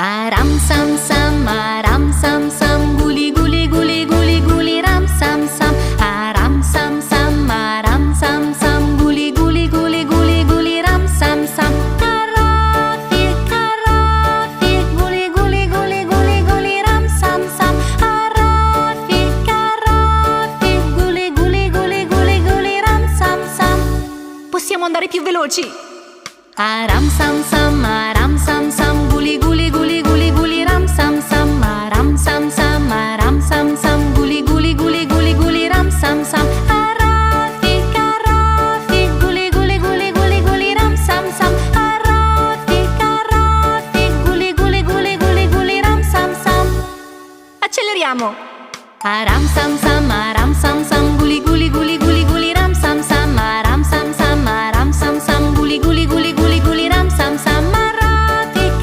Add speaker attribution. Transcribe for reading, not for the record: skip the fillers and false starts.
Speaker 1: Aram sam sam, aram sam sam, guli guli guli guli guli ram sam sam. Aram sam sam, aram sam sam, guli guli guli guli guli ram sam sam. Carafi, carafi, guli guli guli guli guli ram sam sam. Carafi, carafi, guli guli guli guli guli ram sam sam.
Speaker 2: Possiamo andare più veloci?
Speaker 1: Aram sam sam, aram sam sam, guli guli guli guli guli ram sam sam. Aram sam sam, aram sam sam, guli guli guli guli guli ram sam sam. Carafi, carafi, guli guli guli guli guli ram sam sam. Carafi, carafi, guli guli guli guli guli ram sam sam.
Speaker 2: Acceleriamo!
Speaker 1: Aram sam sam, aram sam sam, guli guli guli guli guli ram sam sam.